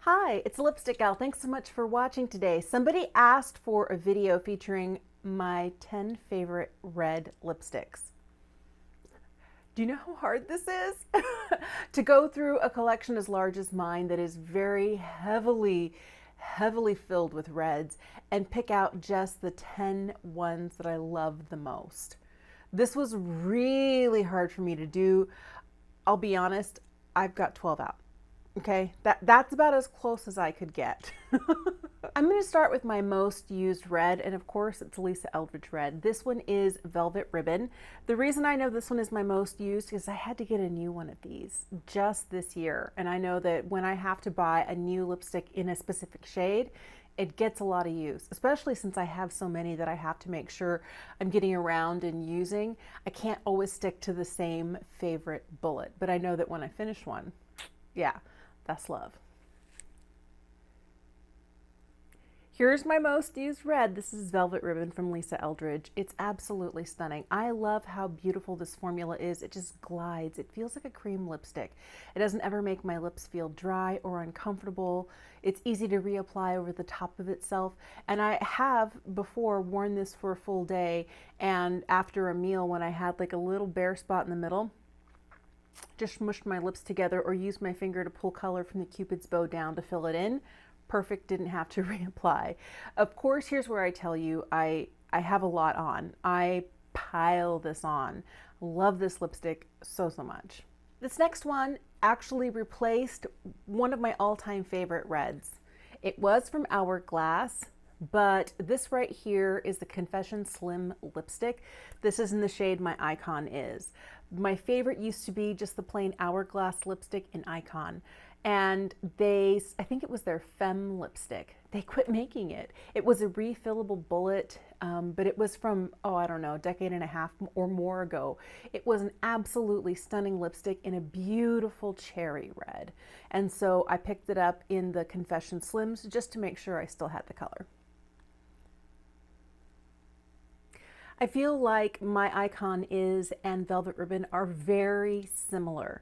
Hi, it's Lipstick Gal. Thanks so much for watching today. Somebody asked for a video featuring my 10 favorite red lipsticks. Do you know how hard this is? To go through a collection as large as mine that is very heavily filled with reds and pick out just the 10 ones that I love the most. This was really hard for me to do. I'll be honest, I've got 12 out. Okay, that's about as close as I could get. I'm going to start with my most used red, and of course it's Lisa Eldridge red. This one is Velvet Ribbon. The reason I know this one is my most used is I had to get a new one of these just this year, and I know that when I have to buy a new lipstick in a specific shade, it gets a lot of use, especially since I have so many that I have to make sure I'm getting around and using. I can't always stick to the same favorite bullet, but I know that when I finish one, yeah, that's love. Here's my most used red. This is Velvet Ribbon from Lisa Eldridge. It's absolutely stunning. I love how beautiful this formula is. It just glides. It feels like a cream lipstick. It doesn't ever make my lips feel dry or uncomfortable. It's easy to reapply over the top of itself. And I have before worn this for a full day, and after a meal when I had like a little bare spot in the middle, just smushed my lips together or used my finger to pull color from the Cupid's bow down to fill it in. Perfect, didn't have to reapply. Of course, here's where I tell you I have a lot on. I pile this on. Love this lipstick so much. This next one actually replaced one of my all-time favorite reds. It was from Hourglass, but this right here is the Confession Slim lipstick. This is in the shade My Icon is. My favorite used to be just the plain Hourglass lipstick in Icon. And I think it was their Femme lipstick. They quit making it. It was a refillable bullet, but it was from, I don't know, a decade and a half or more ago. It was an absolutely stunning lipstick in a beautiful cherry red. And so I picked it up in the Confession Slims just to make sure I still had the color. I feel like My Icon is and Velvet Ribbon are very similar.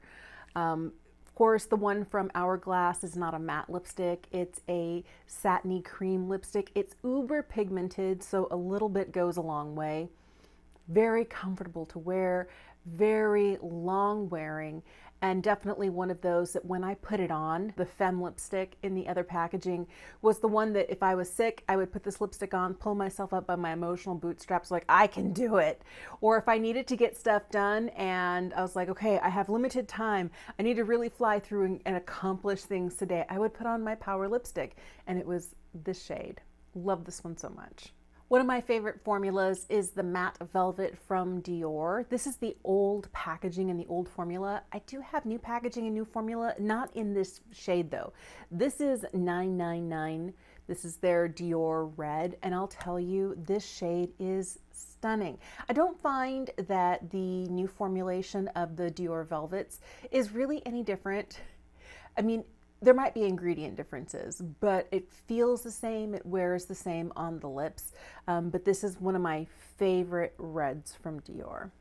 Of course, the one from Hourglass is not a matte lipstick. It's a satiny cream lipstick. It's uber pigmented, so a little bit goes a long way. Very comfortable to wear, very long wearing, and definitely one of those that when I put it on, the Femme lipstick in the other packaging was the one that if I was sick, I would put this lipstick on, pull myself up by my emotional bootstraps like, I can do it. Or if I needed to get stuff done and I was like, okay, I have limited time, I need to really fly through and accomplish things today, I would put on my Power lipstick, and it was this shade. Love this one so much. One of my favorite formulas is the Matte Velvet from Dior. This is the old packaging and the old formula. I do have new packaging and new formula, not in this shade though. This is 999. This is their Dior Red, and I'll tell you, this shade is stunning. I don't find that the new formulation of the Dior Velvets is really any different. I mean, there might be ingredient differences, but it feels the same, it wears the same on the lips. But this is one of my favorite reds from Dior.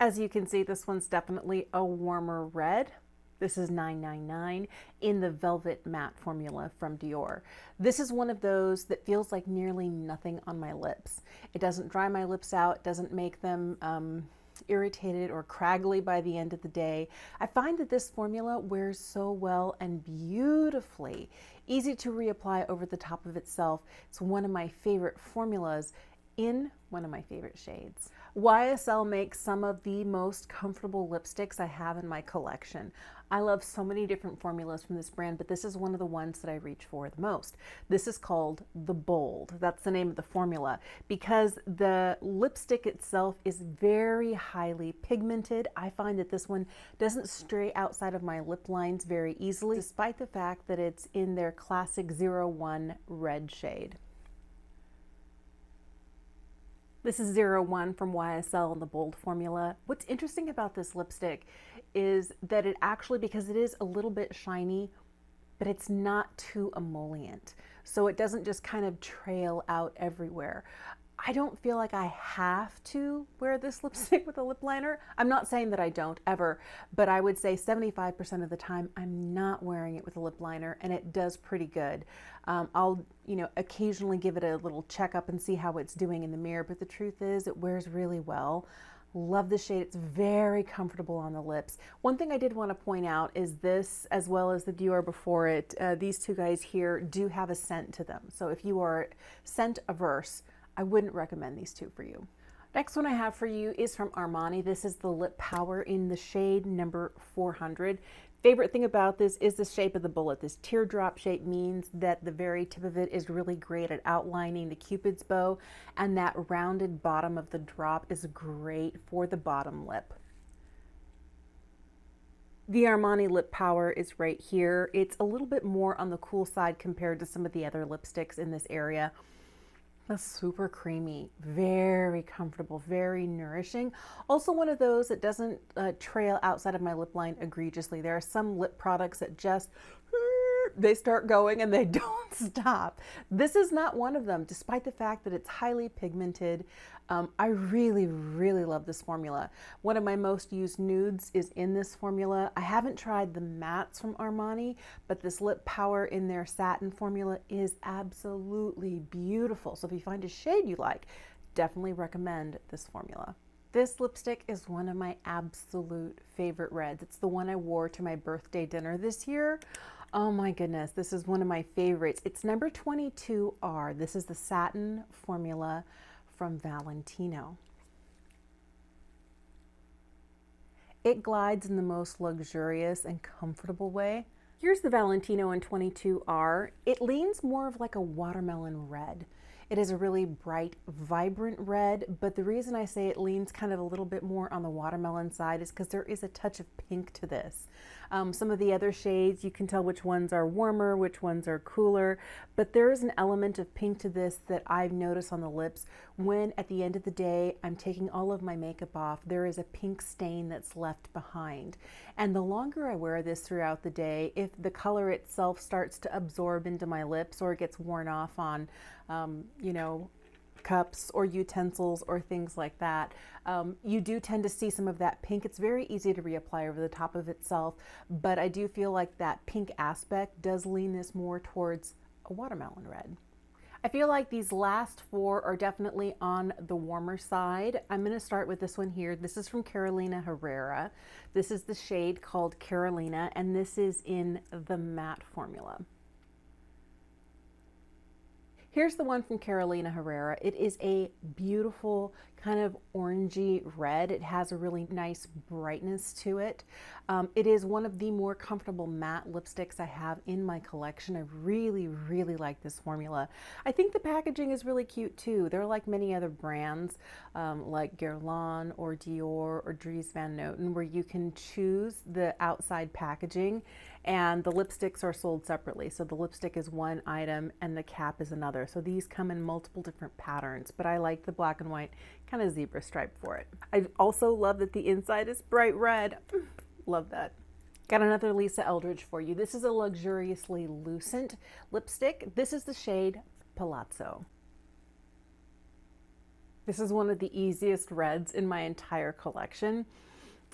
As you can see, this one's definitely a warmer red. This is 999 in the Velvet Matte formula from Dior. This is one of those that feels like nearly nothing on my lips. It doesn't dry my lips out, it doesn't make them irritated or craggly by the end of the day. I find that this formula wears so well and beautifully. Easy to reapply over the top of itself. It's one of my favorite formulas in one of my favorite shades. YSL makes some of the most comfortable lipsticks I have in my collection. I love so many different formulas from this brand, but this is one of the ones that I reach for the most. This is called the Bold. That's the name of the formula because the lipstick itself is very highly pigmented. I find that this one doesn't stray outside of my lip lines very easily, despite the fact that it's in their classic 01 red shade. This is 01 from YSL in the Bold formula. What's interesting about this lipstick is that it actually, because it is a little bit shiny, but it's not too emollient. So it doesn't just kind of trail out everywhere. I don't feel like I have to wear this lipstick with a lip liner. I'm not saying that I don't ever, but I would say 75% of the time I'm not wearing it with a lip liner, and it does pretty good. I'll, occasionally give it a little checkup and see how it's doing in the mirror, but the truth is it wears really well. Love the shade. It's very comfortable on the lips. One thing I did want to point out is this, as well as the Dior before it, these two guys here do have a scent to them. So if you are scent averse, I wouldn't recommend these two for you. Next one I have for you is from Armani. This is the Lip Power in the shade number 400. Favorite thing about this is the shape of the bullet. This teardrop shape means that the very tip of it is really great at outlining the Cupid's bow, and that rounded bottom of the drop is great for the bottom lip. The Armani Lip Power is right here. It's a little bit more on the cool side compared to some of the other lipsticks in this area. That's super creamy, very comfortable, very nourishing. Also one of those that doesn't trail outside of my lip line egregiously. There are some lip products that just, they start going and they don't stop. This is not one of them, despite the fact that it's highly pigmented. I really, really love this formula. One of my most used nudes is in this formula. I haven't tried the mattes from Armani, but this Lip Power in their satin formula is absolutely beautiful. So if you find a shade you like, definitely recommend this formula. This lipstick is one of my absolute favorite reds. It's the one I wore to my birthday dinner this year. Oh my goodness, this is one of my favorites. It's number 22R. This is the satin formula from Valentino. It glides in the most luxurious and comfortable way. Here's the Valentino in 22R. It leans more of like a watermelon red. It is a really bright, vibrant red, but the reason I say it leans kind of a little bit more on the watermelon side is because there is a touch of pink to this. Some of the other shades, you can tell which ones are warmer, which ones are cooler, but there is an element of pink to this that I've noticed on the lips when at the end of the day, I'm taking all of my makeup off, there is a pink stain that's left behind. And the longer I wear this throughout the day, if the color itself starts to absorb into my lips or it gets worn off on, cups or utensils or things like that, you do tend to see some of that pink. It's very easy to reapply over the top of itself, but I do feel like that pink aspect does lean this more towards a watermelon red. I feel like these last four are definitely on the warmer side. I'm going to start with this one here. This is from Carolina Herrera. This is the shade called Carolina, and this is in the matte formula. Here's the one from Carolina Herrera. It is a beautiful kind of orangey red. It has a really nice brightness to it. It is one of the more comfortable matte lipsticks I have in my collection. I really, really like this formula. I think the packaging is really cute too. They're like many other brands like Guerlain or Dior or Dries Van Noten, where you can choose the outside packaging and the lipsticks are sold separately. So the lipstick is one item and the cap is another. So these come in multiple different patterns, but I like the black and white kind of zebra stripe for it. I also love that the inside is bright red. Love that. Got another Lisa Eldridge for you. This is a luxuriously lucent lipstick. This is the shade Palazzo. This is one of the easiest reds in my entire collection.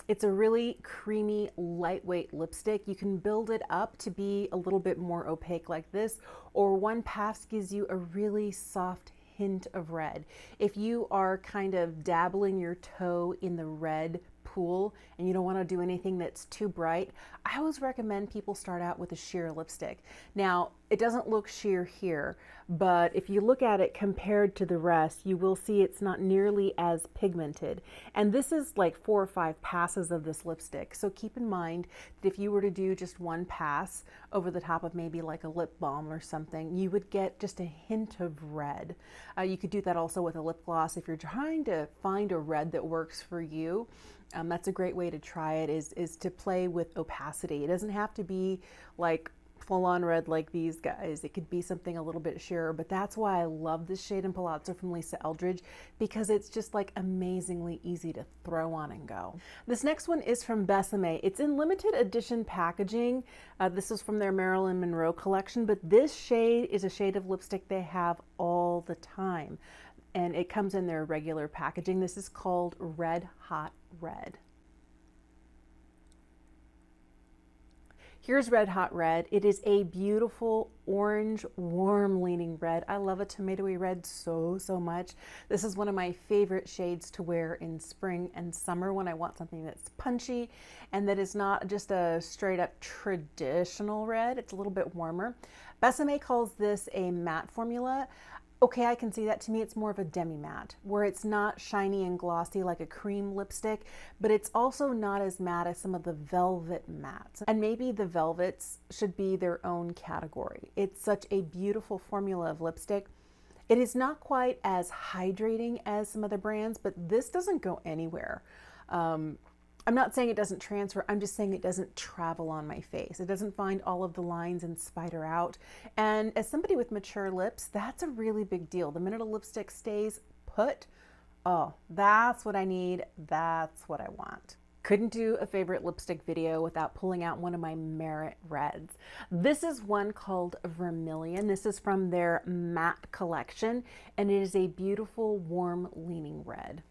It's a really creamy, lightweight lipstick. You can build it up to be a little bit more opaque like this, or one pass gives you a really soft hint of red. If you are kind of dabbling your toe in the red pool and you don't want to do anything that's too bright, I always recommend people start out with a sheer lipstick. Now, it doesn't look sheer here, but if you look at it compared to the rest, you will see it's not nearly as pigmented. And this is like 4 or 5 passes of this lipstick. So keep in mind that if you were to do just one pass over the top of maybe like a lip balm or something, you would get just a hint of red. You could do that also with a lip gloss if you're trying to find a red that works for you. That's a great way to try it, is to play with opacity. It doesn't have to be like full-on red like these guys. It could be something a little bit sheerer, but that's why I love this shade in Palazzo from Lisa Eldridge, because it's just like amazingly easy to throw on and go. This next one is from Besame. It's in limited edition packaging. This is from their Marilyn Monroe collection, but this shade is a shade of lipstick they have all the time. and it comes in their regular packaging. This is called Red Hot Red. Here's Red Hot Red. It is a beautiful orange, warm leaning red. I love a tomatoey red so much. This is one of my favorite shades to wear in spring and summer when I want something that's punchy and that is not just a straight up traditional red. It's a little bit warmer. Besame calls this a matte formula. Okay, I can see that. To me, it's more of a demi-matte, where it's not shiny and glossy like a cream lipstick, but it's also not as matte as some of the velvet mattes. And maybe the velvets should be their own category. It's such a beautiful formula of lipstick. It is not quite as hydrating as some other brands, but this doesn't go anywhere. I'm not saying it doesn't transfer, I'm just saying it doesn't travel on my face. It doesn't find all of the lines and spider out. And as somebody with mature lips, that's a really big deal. The minute a lipstick stays put, oh, that's what I need, that's what I want. Couldn't do a favorite lipstick video without pulling out one of my Merit Reds. This is one called Vermilion. This is from their matte collection, and it is a beautiful, warm, leaning red.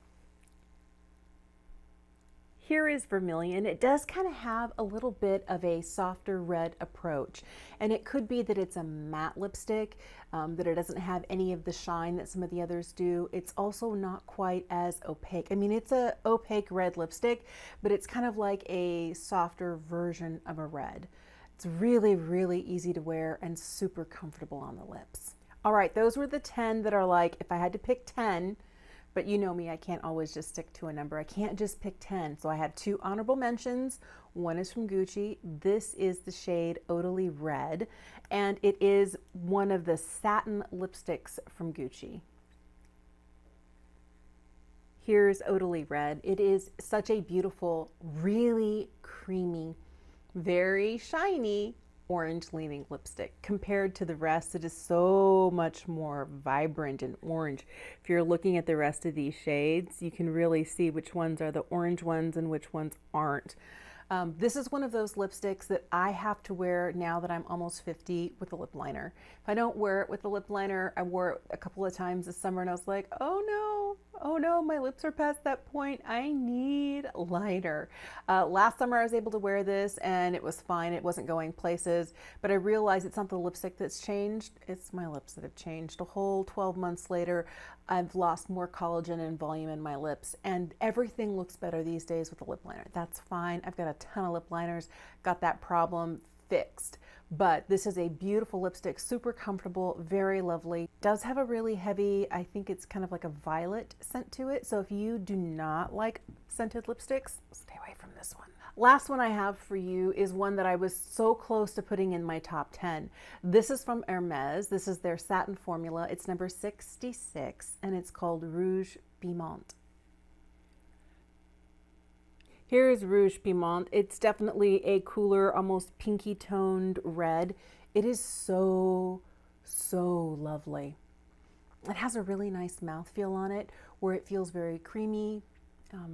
Here is Vermilion. It does kind of have a little bit of a softer red approach, and it could be that it's a matte lipstick, that it doesn't have any of the shine that some of the others do. It's also not quite as opaque. I mean, it's a opaque red lipstick, but it's kind of like a softer version of a red. It's really easy to wear and super comfortable on the lips. All right, those were the 10 that are like, if I had to pick 10, but you know me, I can't always just stick to a number. I can't just pick 10. So I have 2 honorable mentions. One is from Gucci. This is the shade Oudely Red, and it is one of the satin lipsticks from Gucci. Here's Oudely Red. It is such a beautiful, really creamy, very shiny, orange leaning lipstick. Compared to the rest, it is so much more vibrant and orange. If you're looking at the rest of these shades, you can really see which ones are the orange ones and which ones aren't. This is one of those lipsticks that I have to wear now that I'm almost 50 with a lip liner. If I don't wear it with the lip liner, I wore it a couple of times this summer and I was like, oh no, my lips are past that point. I need liner. Last summer I was able to wear this and it was fine. It wasn't going places, but I realized it's not the lipstick that's changed. It's my lips that have changed. A whole 12 months later, I've lost more collagen and volume in my lips, and everything looks better these days with a lip liner. That's fine. I've got a ton of lip liners, got that problem fixed. But this is a beautiful lipstick, super comfortable, very lovely. Does have a really heavy, I think it's kind of like a violet scent to it. So if you do not like scented lipsticks, stay away from this one. Last one I have for you is one that I was so close to putting in my top 10. This is from Hermes. This is their satin formula. It's number 66 and it's called Rouge Piment. Here is Rouge Piment. It's definitely a cooler, almost pinky toned red. It is so lovely. It has a really nice mouthfeel on it where it feels very creamy,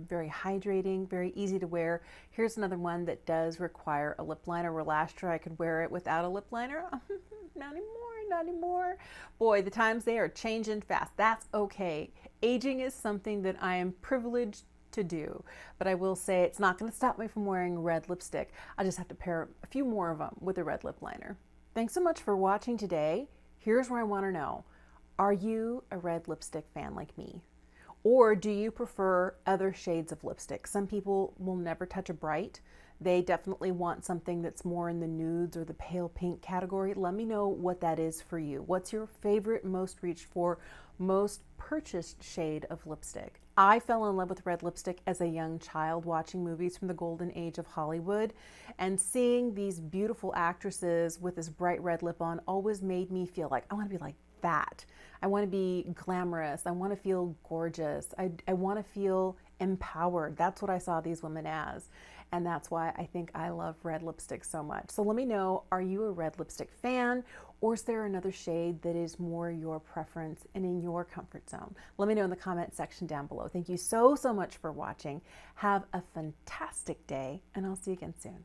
very hydrating, very easy to wear. Here's another one that does require a lip liner, where last year I could wear it without a lip liner. Not anymore. Boy, the times, they are changing fast. That's okay. Aging is something that I am privileged to do, but I will say it's not going to stop me from wearing red lipstick. I just have to pair a few more of them with a red lip liner. Thanks so much for watching today. Here's where I want to know, are you a red lipstick fan like me? Or do you prefer other shades of lipstick? Some people will never touch a bright. They definitely want something that's more in the nudes or the pale pink category. Let me know what that is for you. What's your favorite, most reached for, most purchased shade of lipstick? I fell in love with red lipstick as a young child watching movies from the golden age of Hollywood, and seeing these beautiful actresses with this bright red lip on always made me feel like I want to be like that. I want to be glamorous. I want to feel gorgeous. I want to feel empowered. That's what I saw these women as. And that's why I think I love red lipstick so much. So let me know, are you a red lipstick fan, or is there another shade that is more your preference and in your comfort zone? Let me know in the comment section down below. Thank you so much for watching. Have a fantastic day, and I'll see you again soon.